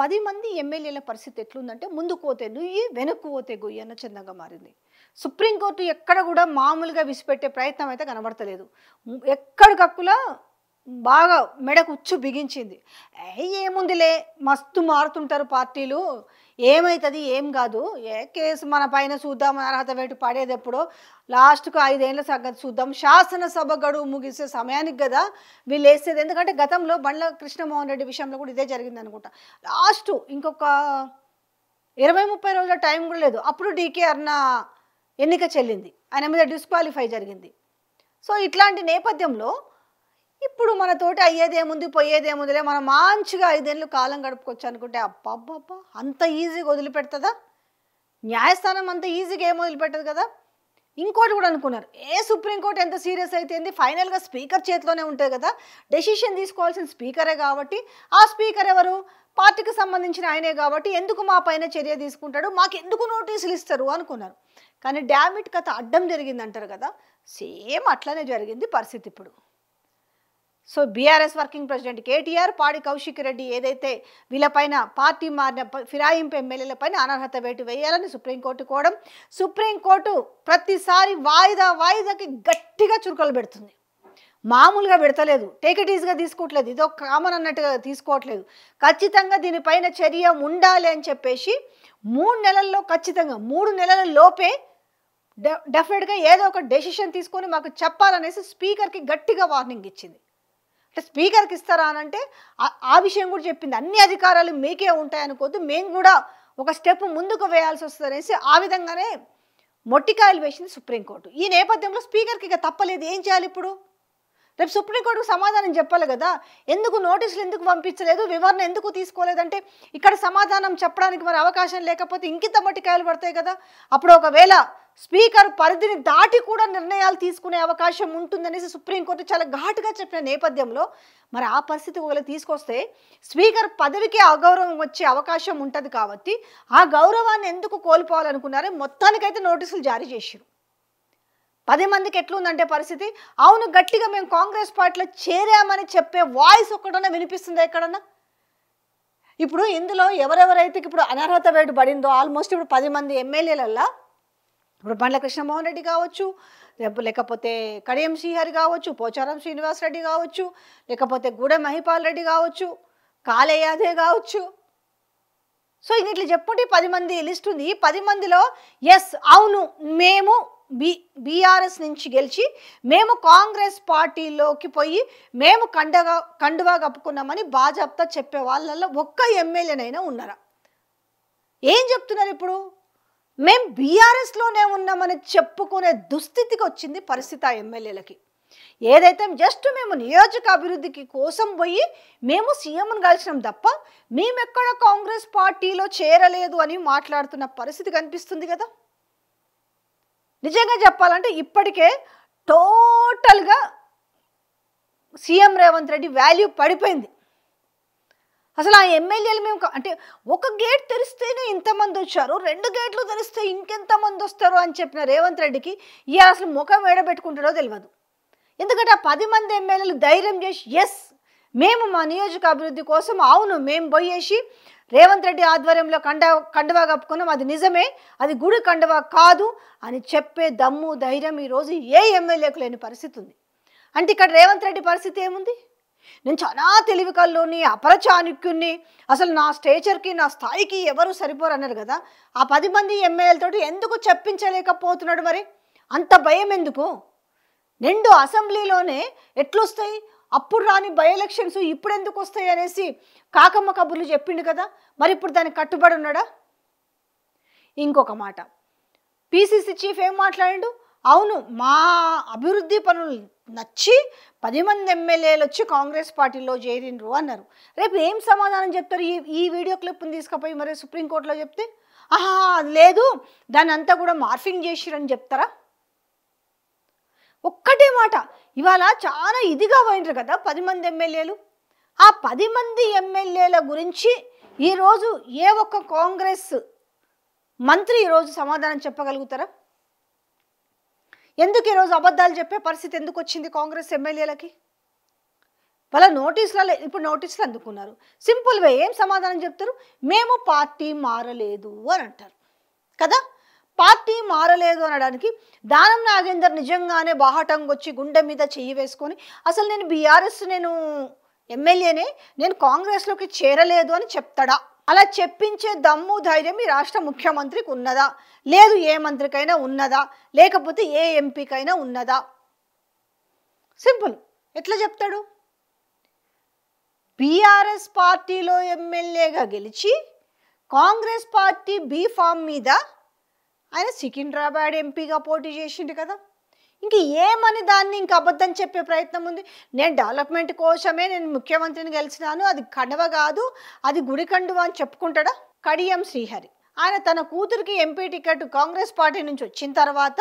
10 మంది ఎమ్మెల్యేల పరిస్థితి ఎట్లుందంటే ముందుకు పోతే నుయ్యి వెనక్కు పోతే గొయ్యి అన్న చందంగా మారింది. సుప్రీంకోర్టు ఎక్కడ కూడా మామూలుగా విసిపెట్టే ప్రయత్నం అయితే కనబడతలేదు. ఎక్కడికక్కులా బాగా మెడకు ఉచ్చు బిగించింది. ఏముందిలే మస్తు మారుతుంటారు పార్టీలు, ఏమవుతుంది ఏం కాదు, కేసు మన పైన చూద్దాం, అర్హత వేటు పడేది ఎప్పుడో లాస్ట్కు 5 ఏళ్ల సంగతి చూద్దాం, శాసనసభ గడువు ముగిసే సమయానికి కదా వీళ్ళు వేసేది. ఎందుకంటే గతంలో బండ్ల కృష్ణమోహన్ రెడ్డి విషయంలో కూడా ఇదే జరిగింది అనుకుంటా. లాస్ట్ ఇంకొక 20-30 రోజుల టైం కూడా లేదు, అప్పుడు డీకే అరుణ ఎన్నిక చెల్లింది, ఆయన మీద డిస్క్వాలిఫై జరిగింది. సో ఇట్లాంటి నేపథ్యంలో ఇప్పుడు మనతోటి అయ్యేదేముంది పోయేదేముందిలే, మనం మంచిగా 5 ఏళ్ళు కాలం గడుపుకోవచ్చు అనుకుంటే అబ్బబ్బబ్బా అంత ఈజీగా వదిలిపెడుతుందా? న్యాయస్థానం అంత ఈజీగా ఏం వదిలిపెట్టదు కదా. ఇంకోటి కూడా అనుకున్నారు, సుప్రీంకోర్టు ఎంత సీరియస్ అయితే ఫైనల్గా స్పీకర్ చేతిలోనే ఉంటుంది కదా, డెసిషన్ తీసుకోవాల్సిన స్పీకరే కాబట్టి ఆ స్పీకర్ ఎవరు, పార్టీకి సంబంధించిన ఆయనే కాబట్టి ఎందుకు మా పైన చర్య తీసుకుంటాడు, మాకు ఎందుకు నోటీసులు ఇస్తారు అనుకున్నారు. కానీ డామిట్ కథ అడ్డం జరిగింది అంటారు కదా, సేమ్ అట్లనే జరిగింది పరిస్థితి ఇప్పుడు. So BRS working president KTR, పాడి కౌశిక్ రెడ్డి ఏదైతే వీళ్ళపైన పార్టీ మారిన ఫిరాయింపు ఎమ్మెల్యేలపైన అనర్హత వేటు వేయాలని సుప్రీంకోర్టు కోవడం, సుప్రీంకోర్టు ప్రతిసారి వాయిదాకి గట్టిగా చురుకలు పెడుతుంది. మామూలుగా పెడతలేదు, టేక్ ఇట్ ఈజీగా తీసుకోవట్లేదు, ఇదో కామన్ అన్నట్టుగా తీసుకోవట్లేదు. ఖచ్చితంగా దీనిపైన చర్య ఉండాలి అని చెప్పేసి 3 నెలల్లో ఖచ్చితంగా 3 నెలల లోపే డెఫినెట్గా ఏదో ఒక డెసిషన్ తీసుకొని మాకు చెప్పాలనేసి స్పీకర్కి గట్టిగా వార్నింగ్ ఇచ్చింది. అంటే స్పీకర్కి ఇస్తారా అని అంటే ఆ విషయం కూడా చెప్పింది, అన్ని అధికారాలు మీకే ఉంటాయనుకోవద్దు, మేము కూడా ఒక స్టెప్ ముందుకు వేయాల్సి వస్తుంది అనేసి ఆ విధంగానే మొట్టికాయలు వేసింది సుప్రీంకోర్టు. ఈ నేపథ్యంలో స్పీకర్కి ఇక తప్పలేదు, ఏం చేయాలి ఇప్పుడు? రేపు సుప్రీంకోర్టుకు సమాధానం చెప్పాలి కదా, ఎందుకు నోటీసులు ఎందుకు పంపించలేదు, వివరణ ఎందుకు తీసుకోలేదంటే ఇక్కడ సమాధానం చెప్పడానికి మరి అవకాశం లేకపోతే ఇంకింత మొట్టికాయలు పడతాయి కదా. అప్పుడు ఒకవేళ స్పీకర్ పరిధిని దాటి కూడా నిర్ణయాలు తీసుకునే అవకాశం ఉంటుందనేసి సుప్రీంకోర్టు చాలా ఘాటుగా చెప్పిన నేపథ్యంలో మరి ఆ పరిస్థితి ఒకవేళ తీసుకొస్తే స్పీకర్ పదవికి అగౌరవం వచ్చే అవకాశం ఉంటుంది. కాబట్టి ఆ గౌరవాన్ని ఎందుకు కోల్పోవాలనుకున్నారే మొత్తానికైతే నోటీసులు జారీ చేశారు. 10 మందికి ఎట్లుందంటే పరిస్థితి, అవును గట్టిగా మేము కాంగ్రెస్ పార్టీలో చేరామని చెప్పే వాయిస్ ఒక్కడన్నా వినిపిస్తుందా ఎక్కడన్నా? ఇప్పుడు ఇందులో ఎవరెవరైతే ఇప్పుడు అనర్హత వేటు పడిందో ఆల్మోస్ట్ ఇప్పుడు 10 మంది ఎమ్మెల్యేలల్లా ఇప్పుడు బండ్ల కృష్ణమోహన్ రెడ్డి కావచ్చు, లేకపోతే కడియం శ్రీహరి కావచ్చు, పోచారం శ్రీనివాస్ రెడ్డి కావచ్చు, లేకపోతే గూడెం మహిపాల్ రెడ్డి కావచ్చు, కాళే యాదవ్ కావచ్చు. సో ఇట్లా చెప్పుకుంటే 10 మంది లిస్ట్ ఉంది. ఈ 10 మందిలో ఎస్ అవును మేము బీఆర్ఎస్ నుంచి గెలిచి మేము కాంగ్రెస్ పార్టీలోకి పోయి మేము కండువా కప్పుకున్నామని బాజాప్తా చెప్పే వాళ్ళల్లో ఒక్క ఎమ్మెల్యేనైనా ఉన్నారా? ఏం చెప్తున్నారు ఇప్పుడు? మేము బీఆర్ఎస్లోనే ఉన్నామని చెప్పుకునే దుస్థితికి వచ్చింది పరిస్థితి ఆ ఎమ్మెల్యేలకి. ఏదైతే జస్ట్ మేము నియోజక అభివృద్ధికి కోసం పోయి మేము సీఎంను కలిసినాం తప్ప మేమెక్కడ కాంగ్రెస్ పార్టీలో చేరలేదు అని మాట్లాడుతున్న పరిస్థితి కనిపిస్తుంది కదా. నిజంగా చెప్పాలంటే ఇప్పటికే టోటల్గా సీఎం రేవంత్ రెడ్డి వాల్యూ పడిపోయింది. అసలు ఆ ఎమ్మెల్యేలు మేము అంటే ఒక గేట్ తెరిస్తేనే ఇంతమంది వచ్చారు, 2 గేట్లు తెరిస్తే ఇంకెంతమంది వస్తారు అని చెప్పిన రేవంత్ రెడ్డికి ఇక అసలు ముఖం వేడబెట్టుకుంటాడో తెలియదు. ఎందుకంటే ఆ 10 మంది ఎమ్మెల్యేలు ధైర్యం చేసి ఎస్ మేము మా నియోజక అభివృద్ధి కోసం అవును మేము పోయేసి రేవంత్ రెడ్డి ఆధ్వర్యంలో కండువా కప్పుకున్నాం, అది నిజమే, అది గుడి కండువా కాదు అని చెప్పే దమ్ము ధైర్యం ఈరోజు ఏ ఎమ్మెల్యేకు లేని పరిస్థితి ఉంది. అంటే ఇక్కడ రేవంత్ రెడ్డి పరిస్థితి ఏముంది? నేను చాలా తెలివి కల్లోని అపరచాణుక్యుణ్ణి, అసలు నా స్టేచర్కి నా స్థాయికి ఎవరు సరిపోరు అన్నారు కదా. ఆ 10 మంది ఎమ్మెల్యేలతోటి ఎందుకు చెప్పించలేకపోతున్నాడు? మరి అంత భయం ఎందుకు? 2 అసెంబ్లీలోనే ఎట్లొస్తాయి, అప్పుడు రాని బై ఎలక్షన్స్ ఇప్పుడు ఎందుకు వస్తాయి అనేసి కాకమ్మ కబుర్లు చెప్పిండు కదా. మరి ఇప్పుడు దానికి కట్టుబడి ఉన్నాడా? ఇంకొక మాట, పిసిసి చీఫ్ ఏం మాట్లాడిండు? అవును మా అభివృద్ధి పనులు నచ్చి 10 మంది ఎమ్మెల్యేలు వచ్చి కాంగ్రెస్ పార్టీలో చేరిండ్రు అన్నారు. రేపు ఏం సమాధానం చెప్తారు? ఈ వీడియో క్లిప్ని తీసుకుపోయి మరి సుప్రీంకోర్టులో చెప్తే లేదు దాన్ని అంతా కూడా మార్ఫింగ్ చేసిరని చెప్తారా? ఒక్కటే మాట, ఇవాళ చాలా ఇదిగా పోయినారు కదా 10 మంది ఎమ్మెల్యేలు. ఆ 10 మంది ఎమ్మెల్యేల గురించి ఈరోజు ఏ ఒక్క కాంగ్రెస్ మంత్రి ఈరోజు సమాధానం చెప్పగలుగుతారా? ఎందుకు ఈరోజు అబద్ధాలు చెప్పే పరిస్థితి ఎందుకు వచ్చింది కాంగ్రెస్ ఎమ్మెల్యేలకి? వాళ్ళ నోటీసులలో ఇప్పుడు నోటీసులు అందుకున్నారు. సింపుల్ వే ఏం సమాధానం చెప్తారు? మేము పార్టీ మారలేదు అని అంటారు కదా. పార్టీ మారలేదు అనడానికి దానం నాగేందర్ నిజంగానే బాహటంగా వచ్చి గుండె మీద చెయ్యి వేసుకొని అసలు నేను బీఆర్ఎస్ నేను ఎమ్మెల్యేనే, నేను కాంగ్రెస్లోకి చేరలేదు అని చెప్తాడా? అలా చెప్పించే దమ్ము ధైర్యం ఈ రాష్ట్ర ముఖ్యమంత్రికి ఉన్నదా? లేదు ఏ మంత్రికైనా ఉన్నదా? లేకపోతే ఏ ఎంపీకైనా ఉన్నదా? సింపుల్. ఎట్లా చెప్తాడు? బీఆర్ఎస్ పార్టీలో ఎమ్మెల్యేగా గెలిచి కాంగ్రెస్ పార్టీ బీ ఫామ్ మీద ఆయన సికింద్రాబాద్ ఎంపీగా పోటీ చేసిండు కదా. ఇంక ఏమని దాన్ని ఇంక అబద్ధం చెప్పే ప్రయత్నం ఉంది? నేను డెవలప్మెంట్ కోసమే నేను ముఖ్యమంత్రిని గెలిచినాను, అది కండువ కాదు, అది గుడి కండువ అని చెప్పుకుంటాడా? కడియం శ్రీహరి ఆయన తన కూతురికి ఎంపీ టికెట్ కాంగ్రెస్ పార్టీ నుంచి వచ్చిన తర్వాత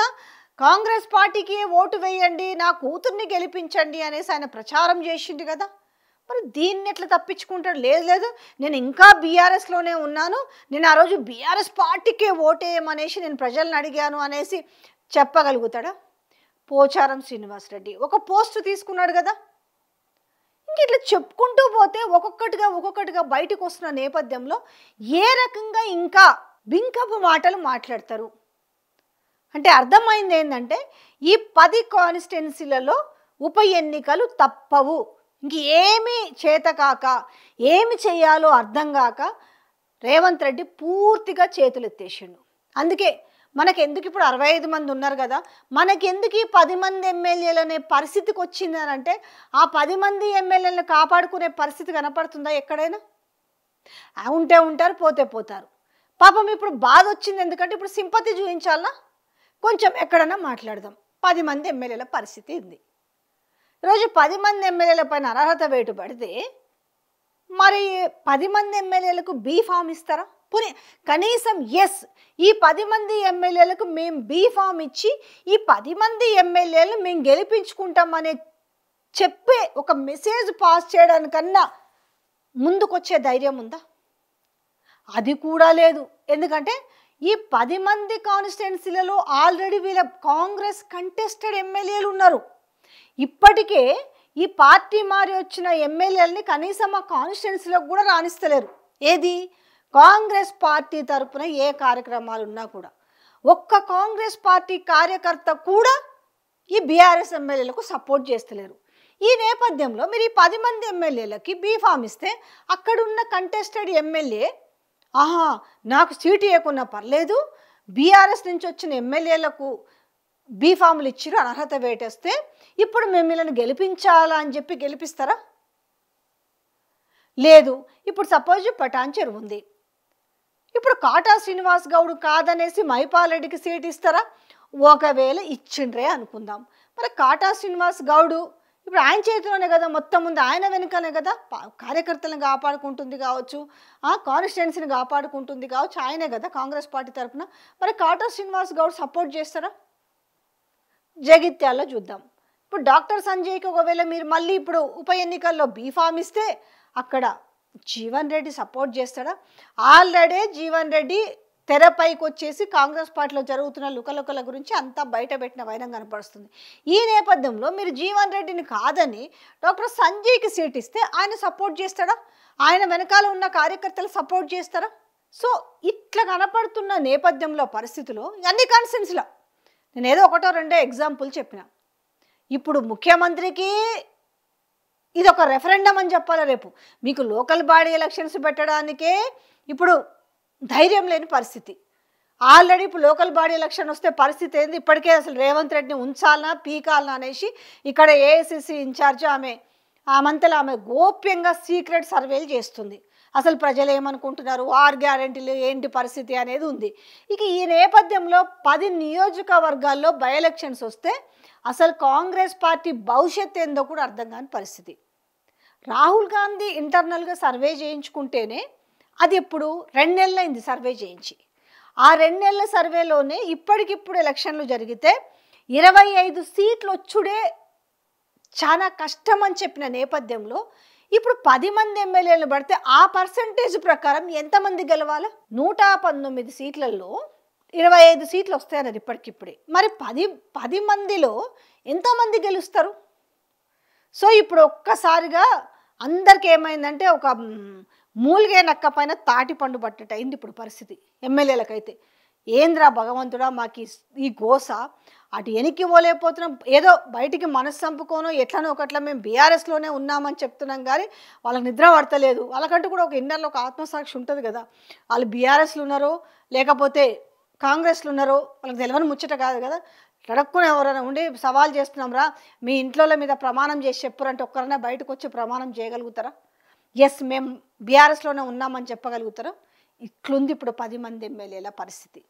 కాంగ్రెస్ పార్టీకి ఓటు వేయండి, నా కూతుర్ని గెలిపించండి అనేసి ఆయన ప్రచారం చేసిండు కదా. మరి దీన్ని ఎట్లా తప్పించుకుంటాడు? లేదు లేదు నేను ఇంకా బీఆర్ఎస్లోనే ఉన్నాను, నేను ఆ రోజు బీఆర్ఎస్ పార్టీకే ఓటేయమనేసి నేను ప్రజలను అడిగాను అనేసి చెప్పగలుగుతాడా? పోచారం శ్రీనివాసరెడ్డి ఒక పోస్ట్ తీసుకున్నాడు కదా. ఇంక ఇట్లా చెప్పుకుంటూ పోతే ఒక్కొక్కటిగా బయటకు వస్తున్న నేపథ్యంలో ఏ రకంగా ఇంకా బింకపు మాటలు మాట్లాడతారు అంటే అర్థమైంది ఏంటంటే ఈ 10 కాన్స్టిట్యున్సీలలో ఉప ఎన్నికలు తప్పవు. ఇంక ఏమి చేతకాక ఏమి చేయాలో అర్థం కాక రేవంత్ రెడ్డి పూర్తిగా చేతులు ఎత్తేసిండు. అందుకే మనకెందుకు ఇప్పుడు 65 మంది ఉన్నారు కదా, మనకెందుకు ఈ 10 మంది ఎమ్మెల్యేలు అనే పరిస్థితికి వచ్చిందని అంటే ఆ 10 మంది ఎమ్మెల్యేలను కాపాడుకునే పరిస్థితి కనపడుతుందా ఎక్కడైనా? ఉంటే ఉంటారు, పోతే పోతారు. పాపం ఇప్పుడు బాధ వచ్చింది ఎందుకంటే ఇప్పుడు సింపతి చూపించాలనా? కొంచెం ఎక్కడన్నా మాట్లాడదాం. 10 మంది ఎమ్మెల్యేల పరిస్థితి ఉంది. ఈరోజు 10 మంది ఎమ్మెల్యేల పైన అర్హత వేటు పడితే మరి 10 మంది ఎమ్మెల్యేలకు బీ ఫామ్ ఇస్తారా? పోనీ కనీసం ఎస్ ఈ 10 మంది ఎమ్మెల్యేలకు మేము బీ ఫామ్ ఇచ్చి ఈ 10 మంది ఎమ్మెల్యేలు మేము గెలిపించుకుంటామనే చెప్పే ఒక మెసేజ్ పాస్ చేయడానికన్నా ముందుకొచ్చే ధైర్యం ఉందా? అది కూడా లేదు. ఎందుకంటే ఈ 10 మంది కాన్స్టిట్యున్సీలలో ఆల్రెడీ వీళ్ళ కాంగ్రెస్ కంటెస్టెడ్ ఎమ్మెల్యేలు ఉన్నారు. ఇప్పటికే ఈ పార్టీ మారి వచ్చిన ఎమ్మెల్యేలని కనీసం ఆ కాన్స్టిట్యున్సీలకు కూడా రాణిస్తలేరు. ఏది? కాంగ్రెస్ పార్టీ తరపున ఏ కార్యక్రమాలు ఉన్నా కూడా ఒక్క కాంగ్రెస్ పార్టీ కార్యకర్త కూడా ఈ బీఆర్ఎస్ ఎమ్మెల్యేలకు సపోర్ట్ చేస్తలేరు. ఈ నేపథ్యంలో మీరు ఈ 10 మంది ఎమ్మెల్యేలకి బీ ఫామ్ ఇస్తే అక్కడున్న కంటెస్టెడ్ ఎమ్మెల్యే నాకు సీటు ఇవ్వకున్నా పర్లేదు, బీఆర్ఎస్ నుంచి వచ్చిన ఎమ్మెల్యేలకు బీ ఫామ్లు ఇచ్చిరు అర్హత వేటేస్తే ఇప్పుడు మిమ్మల్ని గెలిపించాలా అని చెప్పి గెలిపిస్తారా? లేదు. ఇప్పుడు సపోజ్ పటాన్ చెరువు ఉంది, ఇప్పుడు కాటా శ్రీనివాస్ గౌడ్ కాదనేసి మైపాల్ రెడ్డికి సీట్ ఇస్తారా? ఒకవేళ ఇచ్చిండ్రే అనుకుందాం. మరి కాటా శ్రీనివాస్ గౌడు ఇప్పుడు ఆయన చేతిలోనే కదా, మొత్తం ముందు ఆయన వెనుకనే కదా కార్యకర్తలను కాపాడుకుంటుంది కావచ్చు, ఆ కాన్స్టిట్యున్సీని కాపాడుకుంటుంది కావచ్చు, ఆయనే కదా కాంగ్రెస్ పార్టీ తరఫున. మరి కాటా శ్రీనివాస్ గౌడ్ సపోర్ట్ చేస్తారా? జగిత్యాల్లో చూద్దాం. ఇప్పుడు డాక్టర్ సంజయ్కి ఒకవేళ మీరు మళ్ళీ ఇప్పుడు ఉప ఎన్నికల్లో బీ ఫామ్ ఇస్తే అక్కడ జీవన్ రెడ్డి సపోర్ట్ చేస్తాడా? ఆల్రెడీ జీవన్ రెడ్డి తెరపైకి వచ్చేసి కాంగ్రెస్ పార్టీలో జరుగుతున్న లుకలుకల గురించి అంతా బయట పెట్టిన వైనం కనపడుస్తుంది. ఈ నేపథ్యంలో మీరు జీవన్ రెడ్డిని కాదని డాక్టర్ సంజయ్కి సీట్ ఇస్తే ఆయన సపోర్ట్ చేస్తాడా? ఆయన వెనకాల ఉన్న కార్యకర్తలు సపోర్ట్ చేస్తారా? సో ఇట్లా కనపడుతున్న నేపథ్యంలో పరిస్థితులు అన్ని కాన్స్టిట్యున్సీలో నేను ఏదో ఒకటో రెండో ఎగ్జాంపుల్ చెప్పిన. ఇప్పుడు ముఖ్యమంత్రికి ఇది ఒక రెఫరెండం అని చెప్పాలి. రేపు మీకు లోకల్ బాడీ ఎలక్షన్స్ పెట్టడానికే ఇప్పుడు ధైర్యం లేని పరిస్థితి. ఆల్రెడీ ఇప్పుడు లోకల్ బాడీ ఎలక్షన్ వస్తే పరిస్థితి ఏంది? ఇప్పటికే అసలు రేవంత్ రెడ్డిని ఉంచాలనా పీకాలనా అనేసి ఇక్కడ ఏఐసిసి ఇన్ఛార్జ్ ఆమంతలో ఆమె గోప్యంగా సీక్రెట్ సర్వేలు చేస్తుంది. అసలు ప్రజలు ఏమనుకుంటున్నారు, 6 గ్యారెంటీలు ఏంటి పరిస్థితి అనేది ఉంది. ఇక ఈ నేపథ్యంలో 10 నియోజకవర్గాల్లో బై ఎలక్షన్స్ వస్తే అసలు కాంగ్రెస్ పార్టీ భవిష్యత్తు ఏందో కూడా అర్థం కాని పరిస్థితి. రాహుల్ గాంధీ ఇంటర్నల్గా సర్వే చేయించుకుంటేనే అది ఇప్పుడు 2 నెలలైంది సర్వే చేయించి. ఆ 2 నెలల సర్వేలోనే ఇప్పటికిప్పుడు ఎలక్షన్లు జరిగితే 25 సీట్లు వచ్చుడే చాలా కష్టం అని చెప్పిన నేపథ్యంలో ఇప్పుడు 10 మంది ఎమ్మెల్యేలు పడితే ఆ పర్సంటేజ్ ప్రకారం ఎంతమంది గెలవాలి? 119 సీట్లలో 25 సీట్లు వస్తాయన్నారు ఇప్పటికిప్పుడే. మరి 10 మందిలో ఎంతమంది గెలుస్తారు? సో ఇప్పుడు ఒక్కసారిగా అందరికి ఏమైందంటే ఒక మూలిగే నక్క పైన తాటి పండు పట్టేట అయింది ఇప్పుడు పరిస్థితి ఎమ్మెల్యేలకైతే. ఏంద్రా భగవంతుడా మాకు ఈ గోస, అటు వెనక్కి పోలేకపోతున్నాం, ఏదో బయటికి మనసు చంపుకోనో ఎట్లనో ఒకట్లా మేము బీఆర్ఎస్లోనే ఉన్నామని చెప్తున్నాం కానీ వాళ్ళకి నిద్ర పడతలేదు. వాళ్ళకంటూ కూడా ఒక ఇన్నర్లో ఒక ఆత్మసాక్షి ఉంటుంది కదా, వాళ్ళు బీఆర్ఎస్లు ఉన్నారో లేకపోతే కాంగ్రెస్లు ఉన్నారో వాళ్ళకి తెలియని ముచ్చట కాదు కదా. అడక్కుని ఎవరైనా ఉండి సవాల్ చేస్తున్నాం రా, మీ ఇంట్లోల మీద ప్రమాణం చేసి చెప్పురంటే ఒక్కరైనా బయటకు వచ్చి ప్రమాణం చేయగలుగుతారా? ఎస్ మేము బీఆర్ఎస్లోనే ఉన్నామని చెప్పగలుగుతారా? ఇట్లుంది ఇప్పుడు 10 మంది ఎమ్మెల్యేల పరిస్థితి.